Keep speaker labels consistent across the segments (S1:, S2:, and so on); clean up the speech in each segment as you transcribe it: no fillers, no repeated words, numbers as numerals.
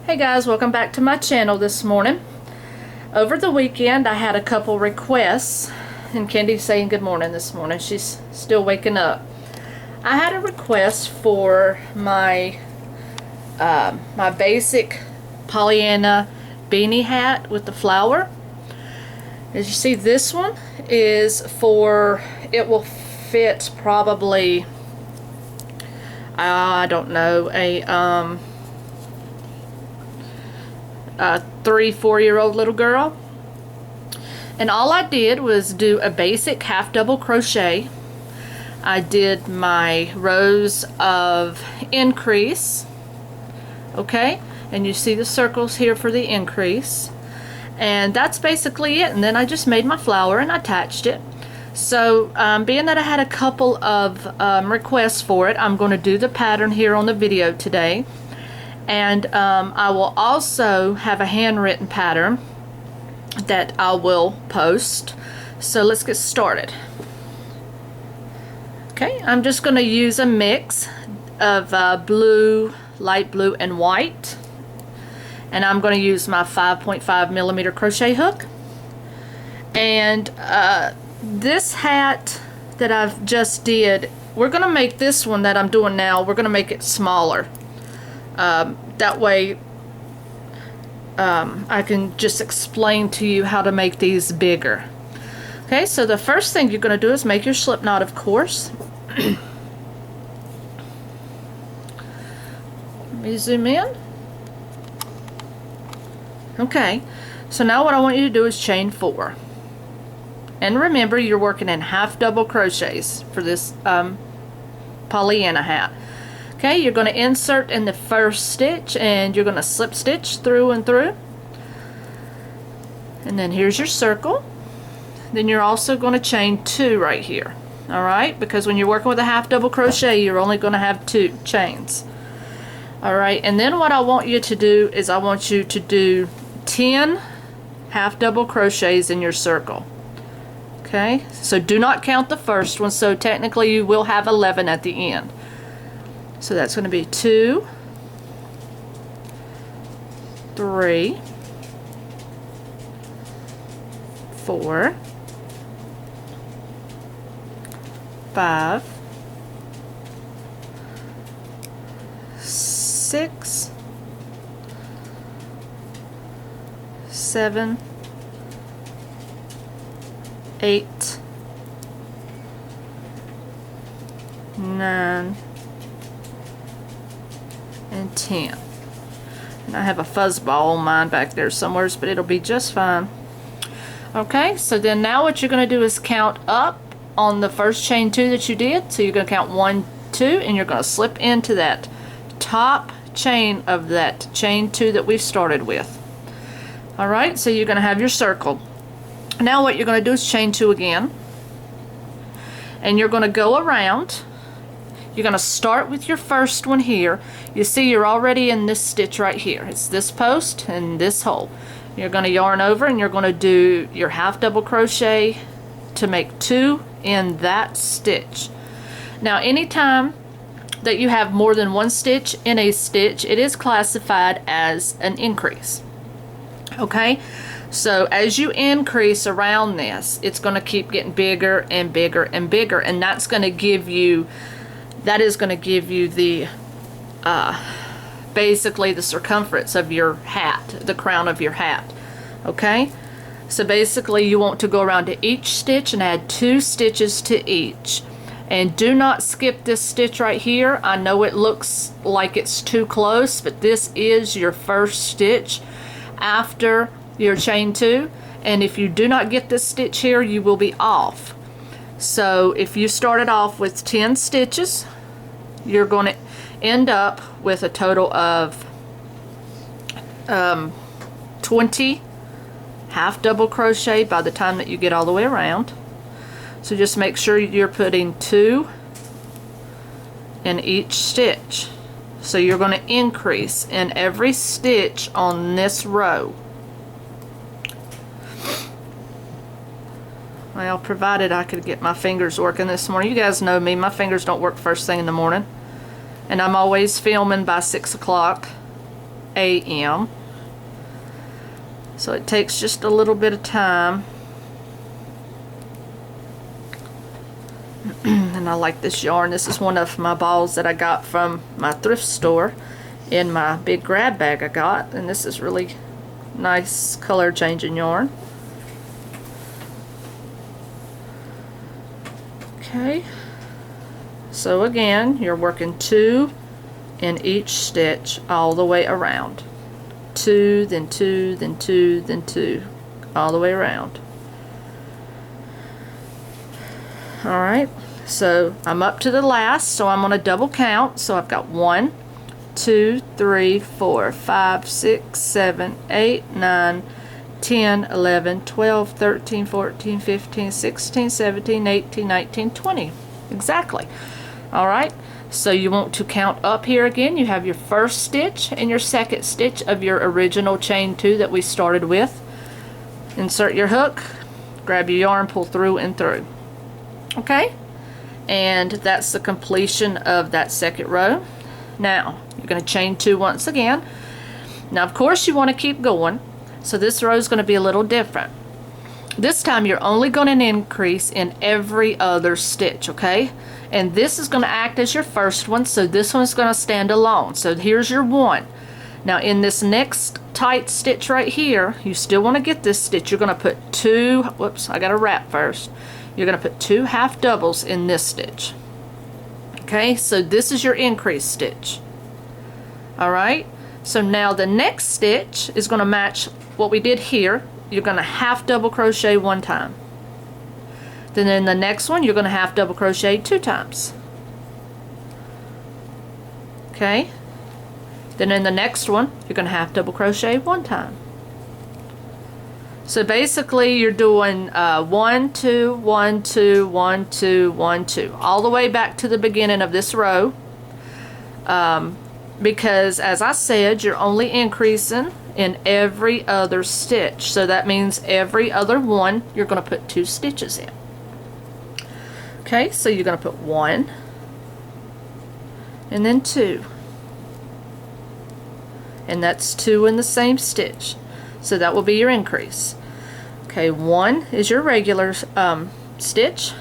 S1: Hey guys, welcome back to my channel this morning. Over the weekend I had a couple requests, and Kendi's saying good morning this morning. She's still waking up. I had a request for my my basic Pollyanna beanie hat with the flower. As you see, this one is for, it will fit probably, I don't know, a 3-4-year-old little girl. And all I did was do a basic half double crochet. I did my rows of increase, okay, and you see the circles here for the increase, and that's basically it. And then I just made my flower and attached it. So being that I had a couple of requests for it, I'm going to do the pattern here on the video today. And I will also have a handwritten pattern that I will post. So let's get started. Okay, I'm just going to use a mix of blue, light blue, and white. And I'm going to use my 5.5 millimeter crochet hook. And this hat that I've just did, we're going to make this one that I'm doing now, we're going to make it smaller. That way I can just explain to you how to make these bigger. Okay, so the first thing you're going to do is make your slip knot, of course. Let me zoom in. Okay, so now what I want you to do is chain 4. And remember, you're working in half double crochets for this Pollyanna hat. Okay, you're going to insert in the first stitch and you're going to slip stitch through and through. And then here's your circle. Then you're also going to chain 2 right here. Alright, because when you're working with a half double crochet, you're only going to have 2 chains. Alright, and then what I want you to do is I want you to do 10 half double crochets in your circle. Okay, so do not count the first one, so technically you will have 11 at the end. So that's going to be 2, 3, 4, 5, 6, 7, 8, 9, and 10. And I have a fuzz ball on mine back there somewhere, but it'll be just fine. Okay, so then now what you're going to do is count up on the first chain 2 that you did. So you're going to count 1, 2, and you're going to slip into that top chain of that chain 2 that we started with. Alright, so you're going to have your circle. Now what you're going to do is chain 2 again, and you're going to go around. You're going to start with your first one here. You see you're already in this stitch right here. It's this post and this hole. You're going to yarn over and you're going to do your half double crochet to make 2 in that stitch. Now anytime that you have more than 1 stitch in a stitch, it is classified as an increase. Okay, so as you increase around this, it's going to keep getting bigger and bigger and bigger, and that's going to give you, that is going to give you the basically the circumference of your hat, the crown of your hat. Okay, so basically you want to go around to each stitch and add 2 stitches to each, and do not skip this stitch right here. I know it looks like it's too close, but this is your first stitch after your chain 2, and if you do not get this stitch here, you will be off. So if you started off with 10 stitches, you're going to end up with a total of 20 half double crochet by the time that you get all the way around. So just make sure you're putting 2 in each stitch. So you're going to increase in every stitch on this row. Well, provided I could get my fingers working this morning. You guys know me, my fingers don't work first thing in the morning. And I'm always filming by 6 o'clock. a.m. So it takes just a little bit of time. And I like this yarn. This is one of my balls that I got from my thrift store in my big grab bag I got, and this is really nice color changing yarn. Okay, so again, you're working 2 in each stitch all the way around. 2, then 2, then 2, then 2, all the way around. Alright, so I'm up to the last, so I'm going to double count. So I've got 1, 2, 3, 4, 5, 6, 7, 8, 9, 10, 11, 12, 13, 14, 15, 16, 17, 18, 19, 20. Exactly. Alright, so you want to count up here again. You have your first stitch and your second stitch of your original chain 2 that we started with. Insert your hook, grab your yarn, pull through and through. Okay, and that's the completion of that second row. Now you're going to chain 2 once again. Now of course you want to keep going, so this row is going to be a little different. This time you're only going to increase in every other stitch, okay? And this is going to act as your first one, so this one is going to stand alone. So here's your 1. Now in this next tight stitch right here, you still want to get this stitch. You're going to put 2, whoops, I got to wrap first. You're going to put 2 half doubles in this stitch. Okay, so this is your increase stitch. Alright, so now the next stitch is going to match what we did here. You're going to half double crochet 1 time. Then in the next one, you're going to half double crochet 2 times. Okay, then in the next one, you're going to half double crochet 1 time. So basically you're doing 1, 2, 1, 2, 1, 2, 1, 2, all the way back to the beginning of this row, because as I said, you're only increasing in every other stitch. So that means every other one you're going to put 2 stitches in. Okay, so you're going to put 1 and then 2, and that's 2 in the same stitch. So that will be your increase. Okay, 1 is your regular stitch.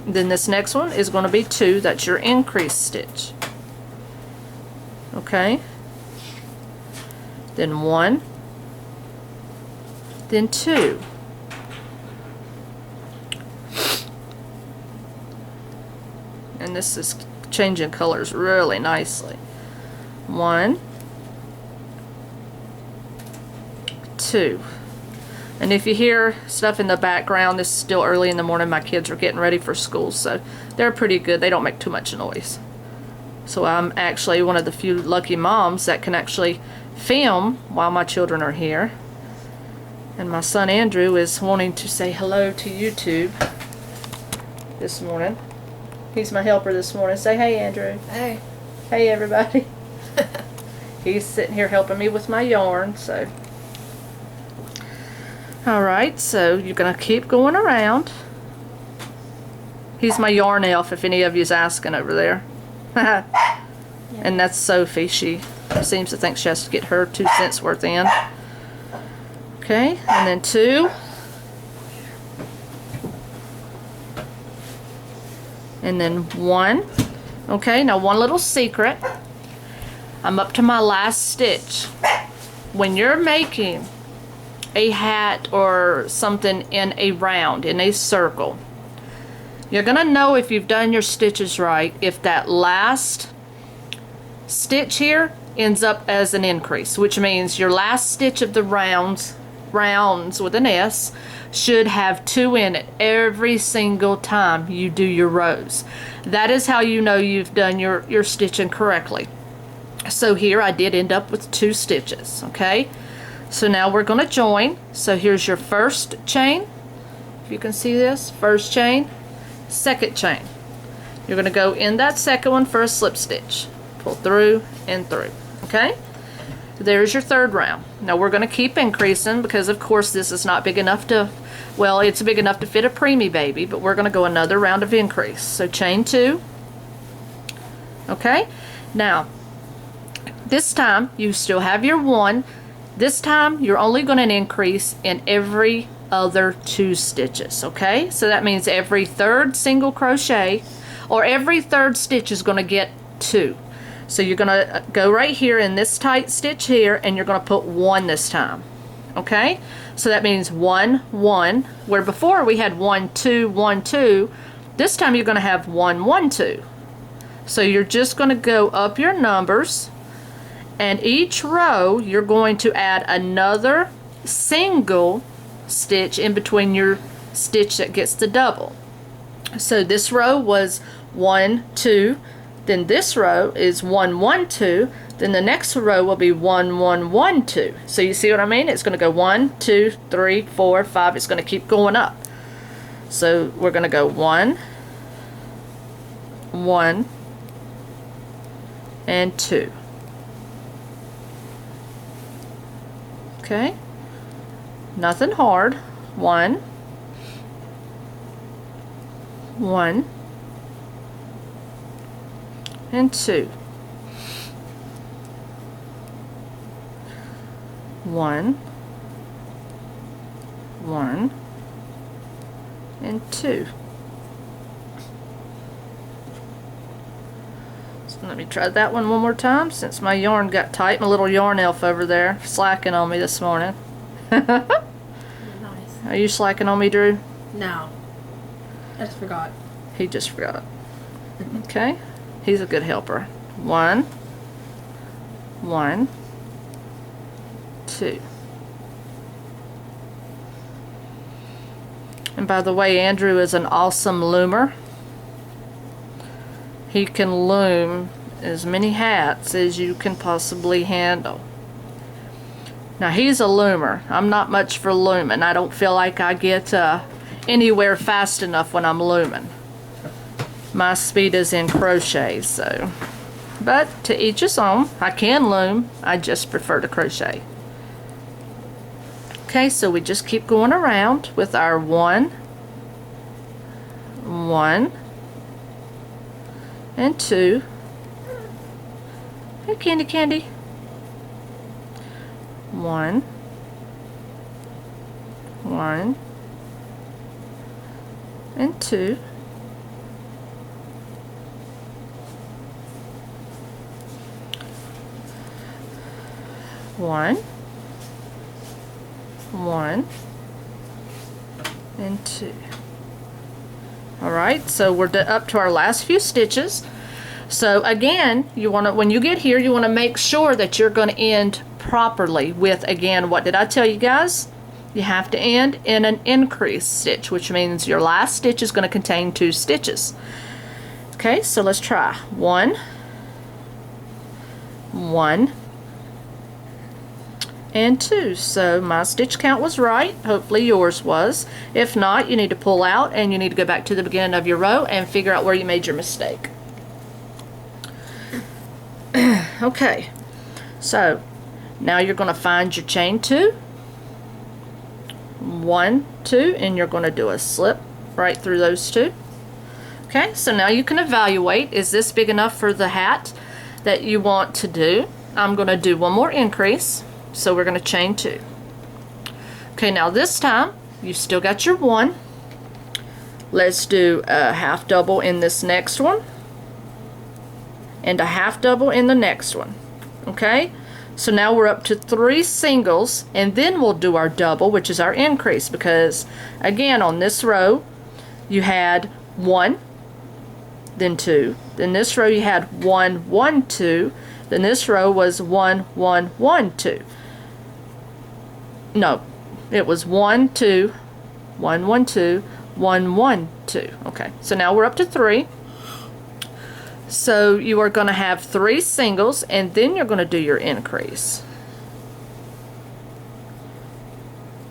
S1: Then this next one is going to be 2. That's your increase stitch. Okay. Then 1. Then 2. And this is changing colors really nicely. 1, 2. And if you hear stuff in the background, this is still early in the morning. My kids are getting ready for school, so they're pretty good. They don't make too much noise. So I'm actually one of the few lucky moms that can actually film while my children are here. And my son Andrew is wanting to say hello to YouTube this morning. He's my helper this morning. Say hey, Andrew.
S2: Hey.
S1: Hey, everybody. He's sitting here helping me with my yarn, so. Alright, so you're going to keep going around. He's my yarn elf, if any of you's asking over there. And that's Sophie. She seems to think she has to get her 2 cents worth in. Okay, and then 2. And then 1. Okay, now one little secret. I'm up to my last stitch. When you're making a hat or something in a round, in a circle, you're gonna know if you've done your stitches right if that last stitch here ends up as an increase, which means your last stitch of the rounds with an S should have 2 in it every single time you do your rows. That is how you know you've done your stitching correctly. So here I did end up with 2 stitches. Okay, so now we're going to join. So here's your first chain, if you can see this, first chain, second chain. You're going to go in that second one for a slip stitch, pull through and through. Okay, there's your third round. Now we're going to keep increasing because of course this is not big enough to, well, it's big enough to fit a preemie baby, but we're going to go another round of increase. So chain 2. Okay, now This time you still have your 1. This time you're only going to increase in every other 2 stitches, okay? So that means every 3rd single crochet or every 3rd stitch is going to get 2. So you're going to go right here in this tight stitch here, and you're going to put 1 this time, okay? So that means 1 1, where before we had 1 2 1 2. This time you're going to have 1 1 2. So you're just going to go up your numbers, and each row you're going to add another single stitch in between your stitch that gets the double. So this row was 1 2, then this row is 1 1 2, then the next row will be 1 1 1 2. So you see what I mean? It's going to go 1 2 3 4 5. It's going to keep going up. So we're going to go 1 1 and 2. Okay, nothing hard. 1 1 and 2. 1 1 and 2. So let me try that one more time since my yarn got tight. My little yarn elf over there slacking on me this morning.
S2: Nice.
S1: Are you slacking on me, Drew?
S2: No. I just forgot.
S1: He just forgot. Okay. He's a good helper. 1 1 2. And by the way, Andrew is an awesome loomer. He can loom as many hats as you can possibly handle. Now he's a loomer. I'm not much for looming. I don't feel like I get anywhere fast enough when I'm looming. My speed is in crochet, so. But to each his own. I can loom. I just prefer to crochet. Okay, so we just keep going around with our 1 1 and 2. Hey, Candy Candy. 1 1 and 2. 1 1 and 2. Alright, so we're up to our last few stitches. So again, you want to, when you get here, you want to make sure that you're going to end properly with, again, what did I tell you guys? You have to end in an increase stitch, which means your last stitch is going to contain 2 stitches. Okay, so let's try 1 1 and 2. So my stitch count was right. Hopefully yours was. If not, you need to pull out and you need to go back to the beginning of your row and figure out where you made your mistake. Okay, so now you're going to find your chain 2, 1 2, and you're going to do a slip right through those 2. Okay, so now you can evaluate, is this big enough for the hat that you want to do? I'm going to do one more increase, so we're going to chain 2. Okay, now this time you still got your 1. Let's do a half double in this next one and a half double in the next one. Okay, so now we're up to 3 singles, and then we'll do our double, which is our increase, because again on this row you had 1, then 2, then this row you had 1 1 2, then this row was 1 1 1 2. No, it was 1 2 1 1 2 1 1 2. Okay, so now we're up to 3. So you are going to have 3 singles, and then you're going to do your increase.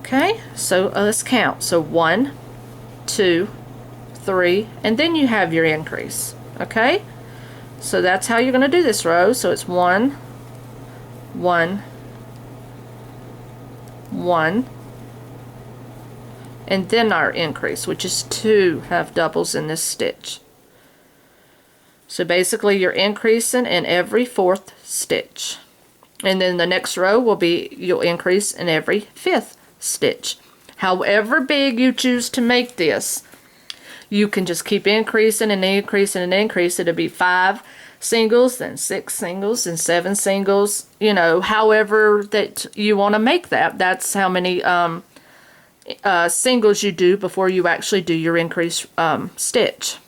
S1: Okay, so let's count. So 1 2 3, and then you have your increase. Okay, so that's how you're going to do this row. So it's 1 1 1, and then our increase, which is 2 half doubles in this stitch. So basically you're increasing in every 4th stitch. And then the next row will be, you'll increase in every 5th stitch. However big you choose to make this, you can just keep increasing and increasing and increasing. It'll be 5 singles, then 6 singles, and 7 singles. You know, however that you want to make that. That's how many singles you do before you actually do your increase stitch.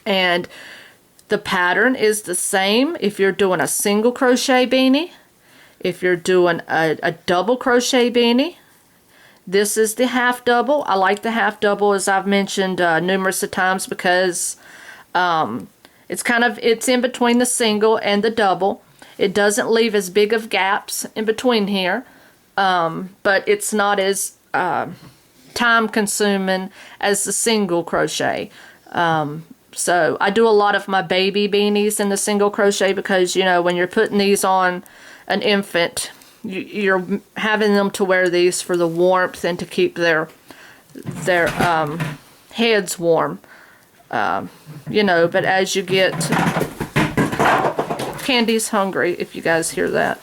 S1: And the pattern is the same if you're doing a single crochet beanie, if you're doing a double crochet beanie. This is the half double. I like the half double, as I've mentioned numerous of times, because it's in between the single and the double. It doesn't leave as big of gaps in between here, but it's not as time consuming as the single crochet. So I do a lot of my baby beanies in the single crochet because, you know, when you're putting these on an infant, you're having them to wear these for the warmth and to keep their heads warm. You know, but as you get, Candy's hungry, if you guys hear that.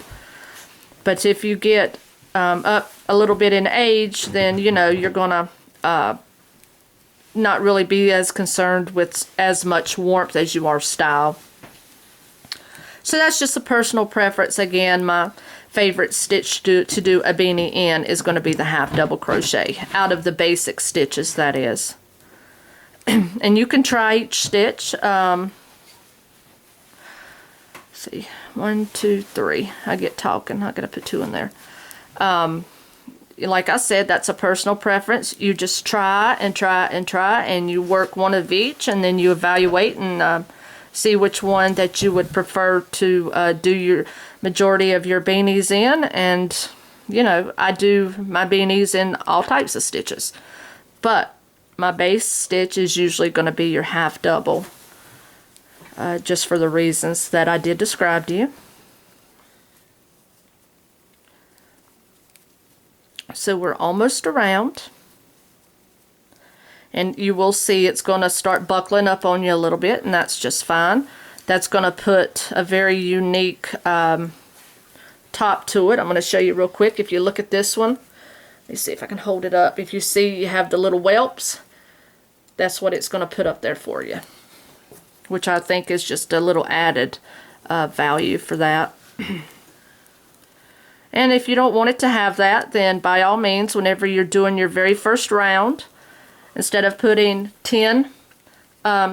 S1: But if you get up a little bit in age, then, you know, you're gonna not really be as concerned with as much warmth as you are style. So that's just a personal preference. Again, my favorite stitch to do a beanie in is going to be the half double crochet, out of the basic stitches, that is. And you can try each stitch. Let's see, 1, 2, 3. I get talking. I gotta put 2 in there. Like I said, that's a personal preference. You just try and try and try, and you work one of each, and then you evaluate and see which one that you would prefer to do your majority of your beanies in. And, you know, I do my beanies in all types of stitches, but my base stitch is usually going to be your half double, just for the reasons that I did describe to you. So we're almost around, and you will see it's going to start buckling up on you a little bit, and that's just fine. That's going to put a very unique top to it. I'm going to show you real quick. If you look at this one, let me see if I can hold it up. If you see you have the little whelps, that's what it's going to put up there for you, which I think is just a little added value for that. And if you don't want it to have that, then by all means, whenever you're doing your very first round, instead of putting 10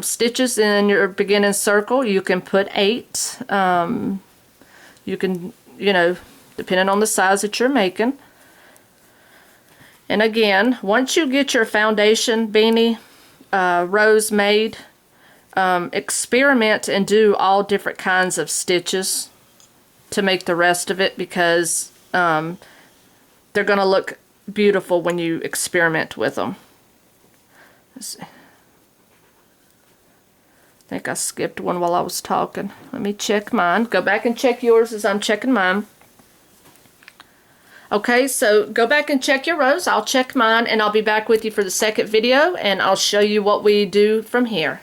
S1: stitches in your beginning circle, you can put 8. You can, you know, depending on the size that you're making. And again, once you get your foundation beanie rows made, experiment and do all different kinds of stitches to make the rest of it, because they're going to look beautiful when you experiment with them. Let's see. I think I skipped one while I was talking. Let me check mine. Go back and check yours as I'm checking mine. Okay, so go back and check your rows. I'll check mine, and I'll be back with you for the second video, and I'll show you what we do from here.